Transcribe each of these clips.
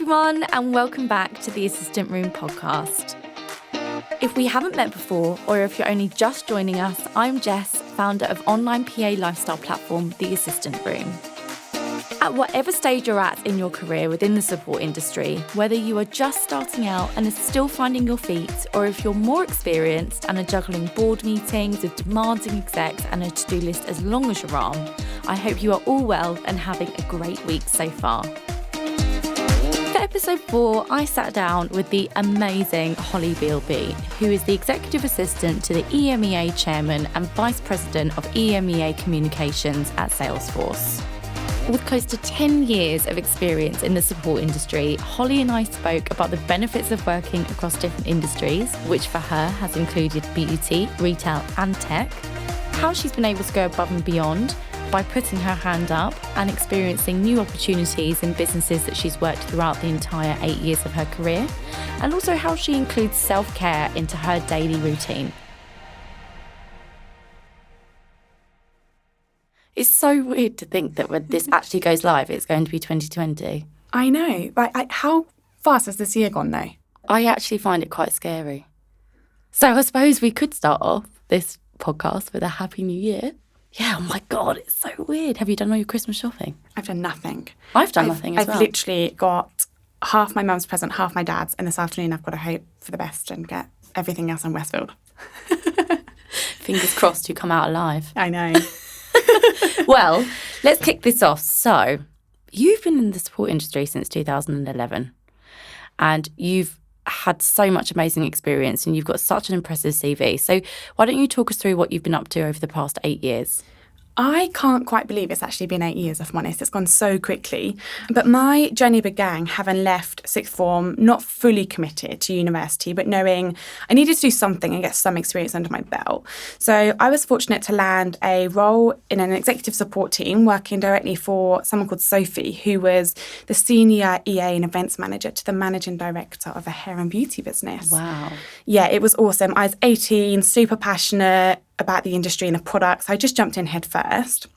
everyone, and welcome back to the Assistant Room podcast. If we haven't met before, or if you're only just joining us, I'm Jess, founder of online PA lifestyle platform, The Assistant Room. At whatever stage you're at in your career within the support industry, whether you are just starting out and are still finding your feet, or if you're more experienced and are juggling board meetings with demanding execs and a to-do list as long as your arm, I hope you are all well and having a great week so far. For episode 4, I sat down with the amazing Holly Beilby, who is the Executive Assistant to the EMEA Chairman and Vice President of EMEA Communications at Salesforce. With close to 10 years of experience in the support industry, Holly and I spoke about the benefits of working across different industries, which for her has included beauty, retail and tech, how she's been able to go above and beyond by putting her hand up and experiencing new opportunities in businesses that she's worked throughout the entire 8 years of her career, and also how she includes self-care into her daily routine. It's so weird to think that when this actually goes live, it's going to be 2020. I know. How fast has this year gone though? I actually find it quite scary. So I suppose we could start off this podcast with a Happy New Year. Yeah, oh my God, it's so weird. Have you done all your Christmas shopping? I've done nothing. I've done nothing as well. I've literally got half my mum's present, half my dad's, and this afternoon I've got to hope for the best and get everything else in Westfield. Fingers crossed you come out alive. I know. Well, let's kick this off. So, you've been in the support industry since 2011, and you've had so much amazing experience and you've got such an impressive CV. So why don't you talk us through what you've been up to over the past 8 years? I can't quite believe it's actually been 8 years, if I'm honest. It's gone so quickly. But my journey began having left sixth form, not fully committed to university, but knowing I needed to do something and get some experience under my belt. So I was fortunate to land a role in an executive support team working directly for someone called Sophie, who was the senior EA and events manager to the managing director of a hair and beauty business. Wow. Yeah, it was awesome. I was 18, super passionate about the industry and the products. I just jumped in head first.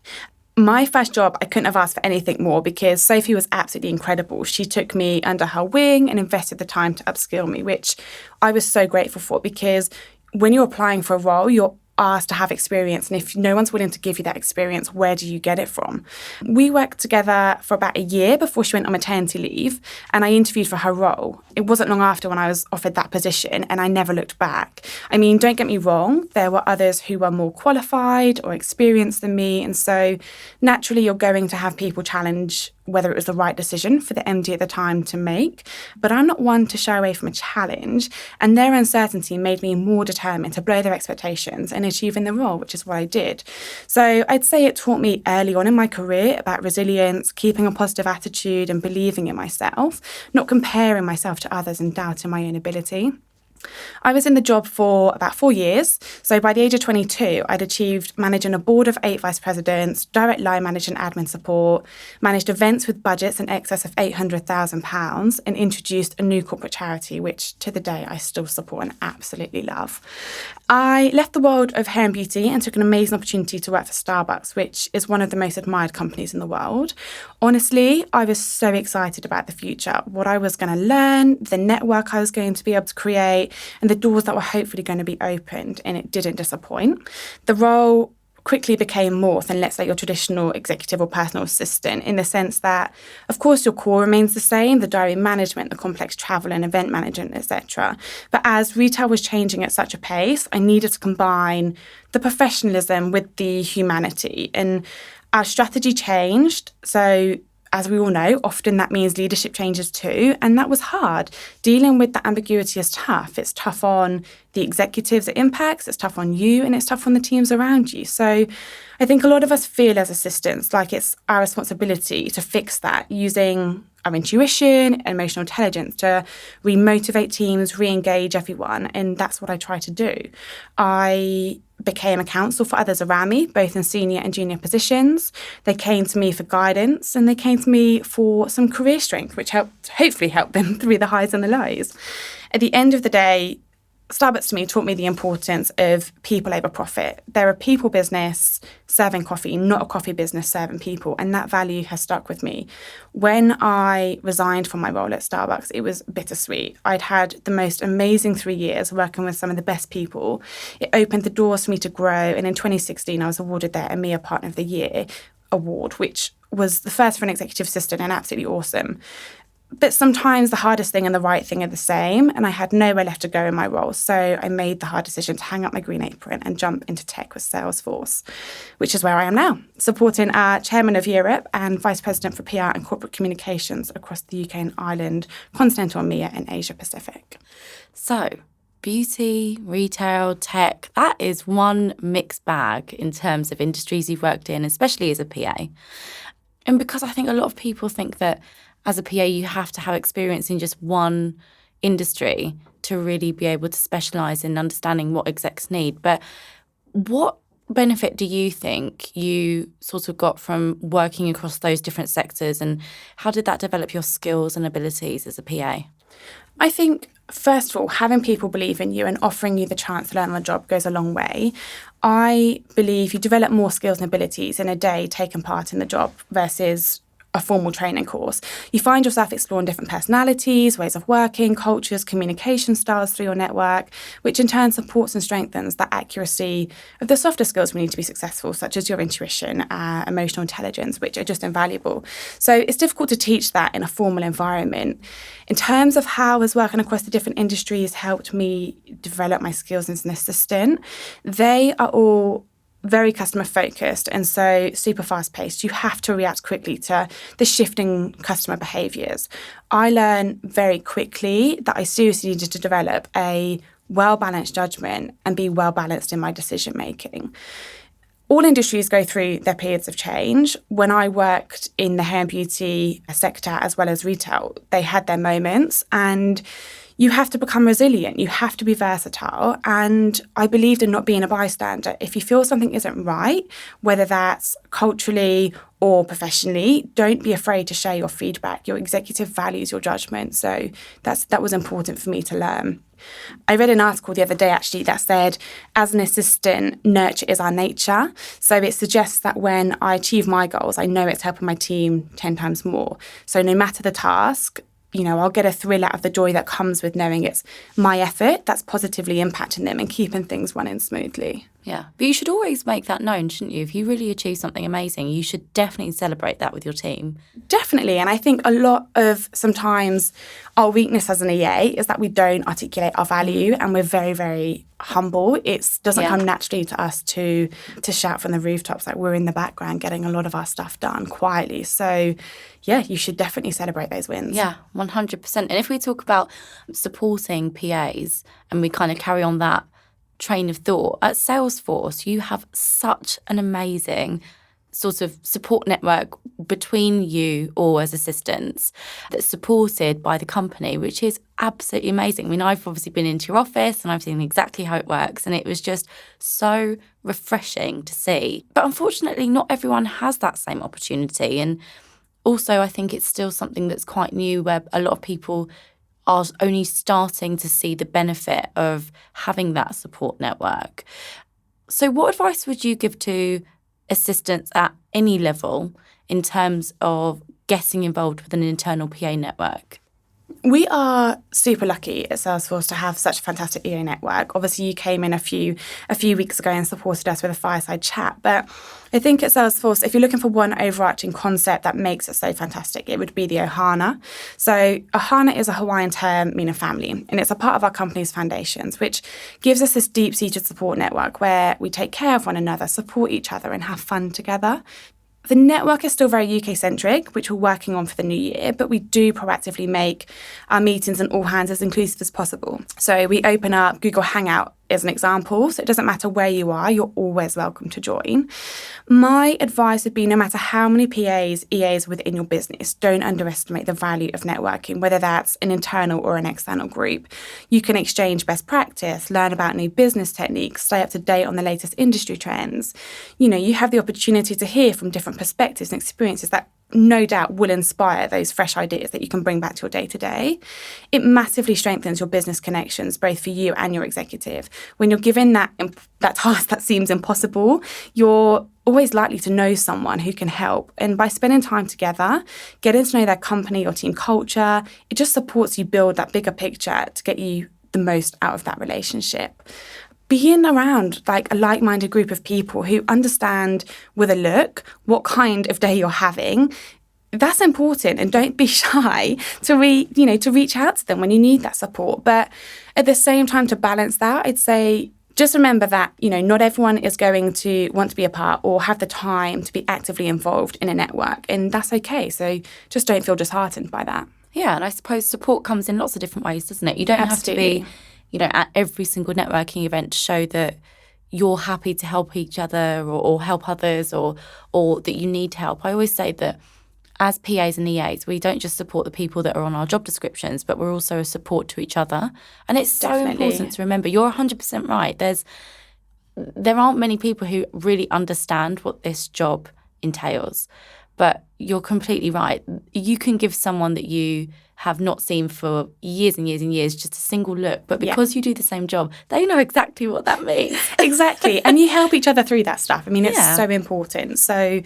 My first job, I couldn't have asked for anything more because Sophie was absolutely incredible. She took me under her wing and invested the time to upskill me, which I was so grateful for, because when you're applying for a role, you're asked to have experience, and if no one's willing to give you that experience, where do you get it from? We worked together for about a year before she went on maternity leave, and I interviewed for her role. It wasn't long after when I was offered that position, and I never looked back. I mean, don't get me wrong, there were others who were more qualified or experienced than me, and so naturally you're going to have people challenge whether it was the right decision for the MD at the time to make. But I'm not one to shy away from a challenge, and their uncertainty made me more determined to blow their expectations and achieve in the role, which is what I did. So I'd say it taught me early on in my career about resilience, keeping a positive attitude and believing in myself, not comparing myself to others and doubting my own ability. I was in the job for about 4 years. So by the age of 22, I'd achieved managing a board of 8 vice presidents, direct line managing admin support, managed events with budgets in excess of £800,000, and introduced a new corporate charity, which to the day I still support and absolutely love. I left the world of hair and beauty and took an amazing opportunity to work for Starbucks, which is one of the most admired companies in the world. Honestly, I was so excited about the future, what I was going to learn, the network I was going to be able to create, and the doors that were hopefully going to be opened, and it didn't disappoint. The role quickly became more than, let's say, your traditional executive or personal assistant, in the sense that, of course, your core remains the same, the diary management, the complex travel and event management, etc. But as retail was changing at such a pace, I needed to combine the professionalism with the humanity, and our strategy changed. So as we all know, often that means leadership changes too, and that was hard. Dealing with that ambiguity is tough. It's tough on the executives it impacts, it's tough on you, and it's tough on the teams around you. So I think a lot of us feel as assistants like it's our responsibility to fix that using our intuition and emotional intelligence to re-motivate teams, re-engage everyone, and that's what I try to do. I became a counsel for others around me, both in senior and junior positions. They came to me for guidance, and they came to me for some career strength, which hopefully helped them through the highs and the lows. At the end of the day, Starbucks to me taught me the importance of people over profit. They're a people business serving coffee, not a coffee business serving people. And that value has stuck with me. When I resigned from my role at Starbucks, it was bittersweet. I'd had the most amazing 3 years working with some of the best people. It opened the doors for me to grow. And in 2016, I was awarded their EMEA Partner of the Year award, which was the first for an executive assistant and absolutely awesome. But sometimes the hardest thing and the right thing are the same, and I had nowhere left to go in my role. So I made the hard decision to hang up my green apron and jump into tech with Salesforce, which is where I am now, supporting our Chairman of Europe and Vice President for PR and Corporate Communications across the UK and Ireland, continental EMEA and Asia Pacific. So, beauty, retail, tech, that is one mixed bag in terms of industries you've worked in, especially as a PA. And because I think a lot of people think that as a PA, you have to have experience in just one industry to really be able to specialise in understanding what execs need. But what benefit do you think you sort of got from working across those different sectors, and how did that develop your skills and abilities as a PA? I think, first of all, having people believe in you and offering you the chance to learn on the job goes a long way. I believe you develop more skills and abilities in a day taking part in the job versus a formal training course. You find yourself exploring different personalities, ways of working, cultures, communication styles through your network, which in turn supports and strengthens the accuracy of the softer skills we need to be successful, such as your intuition, emotional intelligence, which are just invaluable. So it's difficult to teach that in a formal environment. In terms of how has working across the different industries helped me develop my skills as an assistant, they are all very customer focused and so super fast paced. You have to react quickly to the shifting customer behaviours. I learned very quickly that I seriously needed to develop a well-balanced judgment and be well-balanced in my decision making. All industries go through their periods of change. When I worked in the hair and beauty sector as well as retail, they had their moments, and you have to become resilient. You have to be versatile. And I believed in not being a bystander. If you feel something isn't right, whether that's culturally or professionally, don't be afraid to share your feedback. Your executive values your judgment. So that was important for me to learn. I read an article the other day actually that said, as an assistant, nurture is our nature. So it suggests that when I achieve my goals, I know it's helping my team 10 times more. So no matter the task, I'll get a thrill out of the joy that comes with knowing it's my effort that's positively impacting them and keeping things running smoothly. Yeah, but you should always make that known, shouldn't you? If you really achieve something amazing, you should definitely celebrate that with your team. Definitely. And I think a lot of sometimes our weakness as an EA is that we don't articulate our value and we're very, very humble. It doesn't come naturally to us to shout from the rooftops. Like, we're in the background getting a lot of our stuff done quietly. So yeah, you should definitely celebrate those wins. Yeah, 100%. And if we talk about supporting PAs and we kind of carry on that train of thought, at Salesforce, you have such an amazing sort of support network between you all as assistants that's supported by the company, which is absolutely amazing. I mean, I've obviously been into your office and I've seen exactly how it works, and it was just so refreshing to see. But unfortunately, not everyone has that same opportunity. And also, I think it's still something that's quite new, where a lot of people are only starting to see the benefit of having that support network. So what advice would you give to assistants at any level in terms of getting involved with an internal PA network? We are super lucky at Salesforce to have such a fantastic EA network. Obviously, you came in a few weeks ago and supported us with a fireside chat. But I think at Salesforce, if you're looking for one overarching concept that makes it so fantastic, it would be the Ohana. So Ohana is a Hawaiian term meaning family, and it's a part of our company's foundations, which gives us this deep-seated support network where we take care of one another, support each other, and have fun together. The network is still very UK-centric, which we're working on for the new year, but we do proactively make our meetings and all hands as inclusive as possible. So we open up Google Hangout as an example, so it doesn't matter where you are, you're always welcome to join. My advice would be, no matter how many PAs, EAs within your business, don't underestimate the value of networking, whether that's an internal or an external group. You can exchange best practice, learn about new business techniques, stay up to date on the latest industry trends. You have the opportunity to hear from different perspectives and experiences that no doubt will inspire those fresh ideas that you can bring back to your day-to-day. It massively strengthens your business connections, both for you and your executive. When you're given that task that seems impossible, you're always likely to know someone who can help. And by spending time together, getting to know their company or team culture, it just supports you build that bigger picture to get you the most out of that relationship. Being around like a like-minded group of people who understand with a look what kind of day you're having, that's important. And don't be shy to reach out to them when you need that support. But at the same time, to balance that, I'd say just remember that, not everyone is going to want to be a part or have the time to be actively involved in a network. And that's okay. So just don't feel disheartened by that. Yeah, and I suppose support comes in lots of different ways, doesn't it? You don't Absolutely. have to be at every single networking event to show that you're happy to help each other or help others or that you need help. I always say that as PAs and EAs, we don't just support the people that are on our job descriptions, but we're also a support to each other. And it's so important to remember. You're 100% right. There aren't many people who really understand what this job entails. But you're completely right. You can give someone that you have not seen for years and years and years just a single look. But because you do the same job, they know exactly what that means. Exactly. And you help each other through that stuff. I mean, it's so important. So,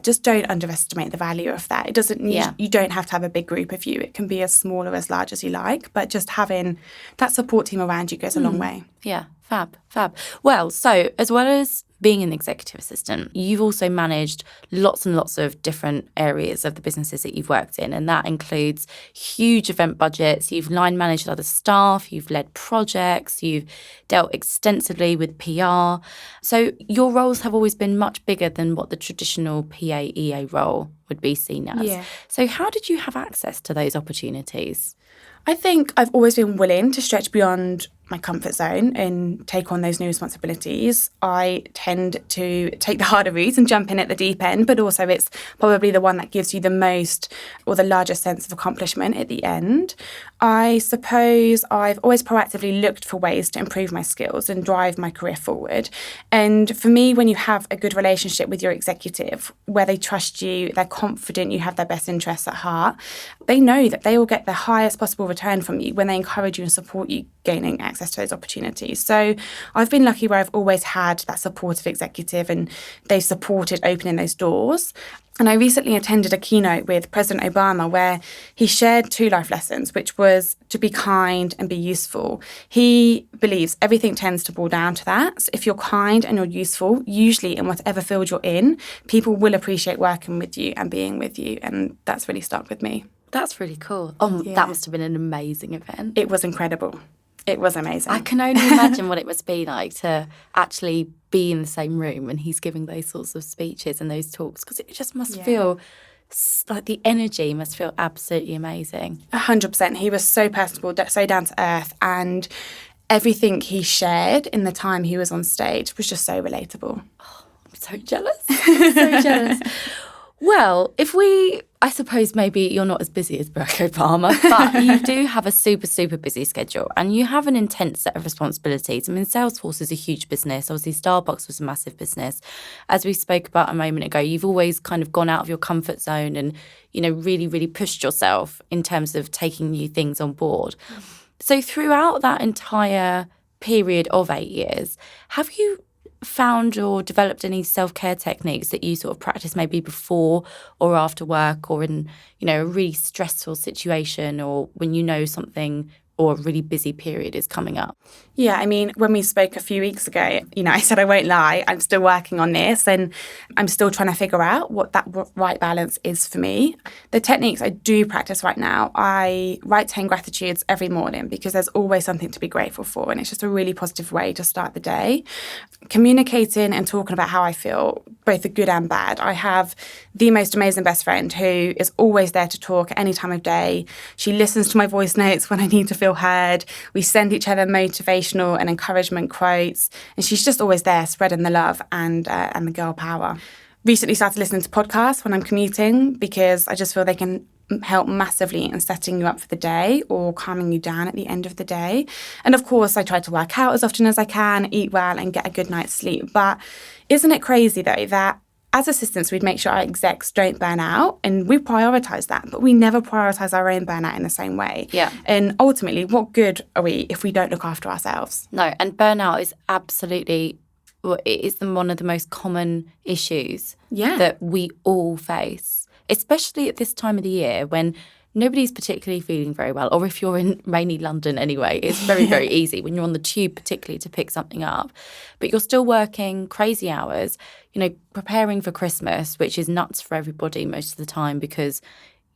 just don't underestimate the value of that. It doesn't you don't have to have a big group of you. It can be as small or as large as you like. But just having that support team around you goes a long way. Yeah, fab. Well, so as well as being an executive assistant, you've also managed lots and lots of different areas of the businesses that you've worked in. And that includes huge event budgets. You've line managed other staff. You've led projects. You've dealt extensively with PR. So your roles have always been much bigger than what the traditional PA/EA role would be seen as. Yeah. So how did you have access to those opportunities? I think I've always been willing to stretch beyond my comfort zone and take on those new responsibilities. I tend to take the harder route and jump in at the deep end, but also it's probably the one that gives you the most or the largest sense of accomplishment at the end. I suppose I've always proactively looked for ways to improve my skills and drive my career forward. And for me, when you have a good relationship with your executive, where they trust you, they're confident you have their best interests at heart, they know that they will get the highest possible return from you when they encourage you and support you gaining access to those opportunities. So I've been lucky where I've always had that supportive executive and they've supported opening those doors. And I recently attended a keynote with President Obama where he shared 2 life lessons, which was to be kind and be useful. He believes everything tends to boil down to that. So if you're kind and you're useful, usually in whatever field you're in, people will appreciate working with you and being with you. And that's really stuck with me. That's really cool. That must have been an amazing event. It was incredible. It was amazing. I can only imagine what it must be like to actually be in the same room when he's giving those sorts of speeches and those talks, because it just must feel like the energy must feel absolutely amazing. 100%. He was so personable, so down to earth, and everything he shared in the time he was on stage was just so relatable. Oh, I'm so jealous. So jealous. Well, I suppose maybe you're not as busy as Barack Obama, but you do have a super, super busy schedule and you have an intense set of responsibilities. I mean, Salesforce is a huge business. Obviously, Starbucks was a massive business. As we spoke about a moment ago, you've always kind of gone out of your comfort zone and, really, really pushed yourself in terms of taking new things on board. So throughout that entire period of 8 years, have you found or developed any self-care techniques that you sort of practice maybe before or after work or in, a really stressful situation or when something or a really busy period is coming up? Yeah, I mean, when we spoke a few weeks ago, I said I won't lie, I'm still working on this and I'm still trying to figure out what that right balance is for me. The techniques I do practice right now, I write 10 gratitudes every morning because there's always something to be grateful for and it's just a really positive way to start the day. Communicating and talking about how I feel, both the good and bad. I have the most amazing best friend who is always there to talk at any time of day. She listens to my voice notes when I need to feel heard. We send each other motivational and encouragement quotes, and she's just always there spreading the love and the girl power. Recently started listening to podcasts when I'm commuting because I just feel they can help massively in setting you up for the day or calming you down at the end of the day. And of course, I try to work out as often as I can, eat well and get a good night's sleep. But isn't it crazy though that as assistants, we'd make sure our execs don't burn out, and we prioritise that, but we never prioritise our own burnout in the same way. Yeah. And ultimately, what good are we if we don't look after ourselves? No, and burnout is absolutely, it is one of the most common issues that we all face, especially at this time of the year when nobody's particularly feeling very well, or if you're in rainy London anyway, it's very, very easy when you're on the tube particularly to pick something up. But you're still working crazy hours, preparing for Christmas, which is nuts for everybody most of the time because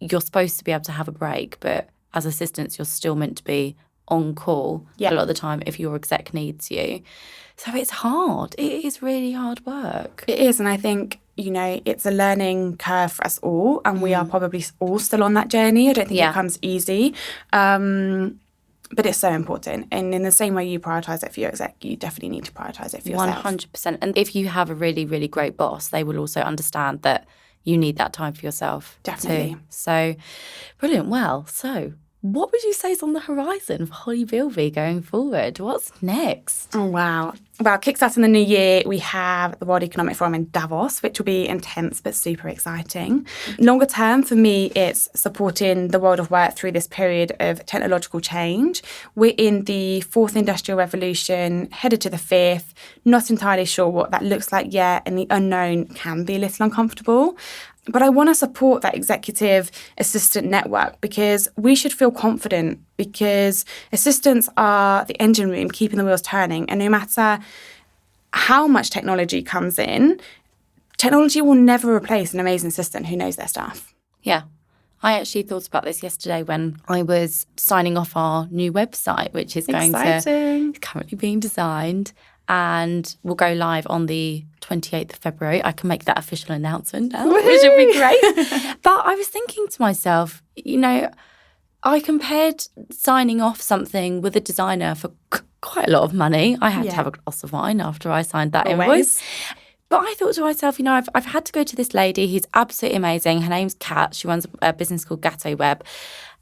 you're supposed to be able to have a break, but as assistants, you're still meant to be on call a lot of the time if your exec needs you. So it's hard. It is really hard work. It is, and I think it's a learning curve for us all, and we are probably all still on that journey. I don't think it comes easy, but it's so important. And in the same way you prioritise it for your exec, you definitely need to prioritise it for yourself. 100%. And if you have a really, really great boss, they will also understand that you need that time for yourself. Definitely. Too. So, brilliant. Well, so what would you say is on the horizon for Holly Beilby going forward? What's next? Oh, wow. Well, kickstarting the new year, we have the World Economic Forum in Davos, which will be intense but super exciting. Longer term, for me, it's supporting the world of work through this period of technological change. We're in the fourth industrial revolution, headed to the fifth, not entirely sure what that looks like yet, and the unknown can be a little uncomfortable. But I want to support that executive assistant network because we should feel confident because assistants are the engine room keeping the wheels turning. And no matter how much technology comes in, technology will never replace an amazing assistant who knows their stuff. Yeah. I actually thought about this yesterday when I was signing off our new website, which is currently being designed and will go live on the 28th of February. I can make that official announcement now, which would be great. But I was thinking to myself, I compared signing off something with a designer for quite a lot of money. I had to have a glass of wine after I signed that invoice. But I thought to myself, I've had to go to this lady who's absolutely amazing. Her name's Kat. She runs a business called Gatto Web.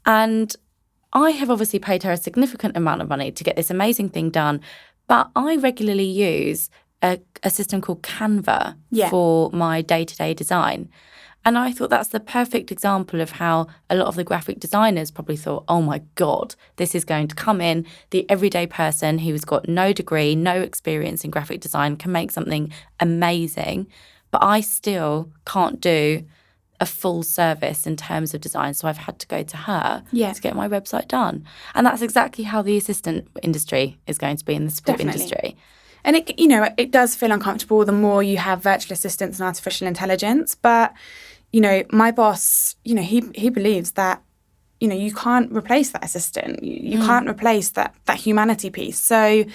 And I have obviously paid her a significant amount of money to get this amazing thing done. But I regularly use a system called Canva for my day-to-day design. And I thought that's the perfect example of how a lot of the graphic designers probably thought, oh my God, this is going to come in. The everyday person who's got no degree, no experience in graphic design can make something amazing. But I still can't do a full service in terms of design. So I've had to go to her to get my website done. And that's exactly how the assistant industry is going to be in the support industry. And it does feel uncomfortable the more you have virtual assistants and artificial intelligence. But, my boss, he believes that, you can't replace that assistant. You can't replace that humanity piece. So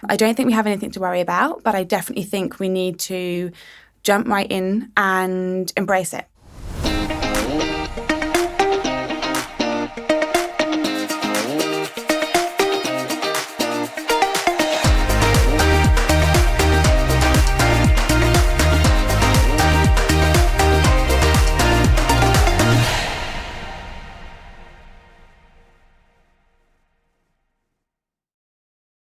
I don't think we have anything to worry about, but I definitely think we need to jump right in and embrace it.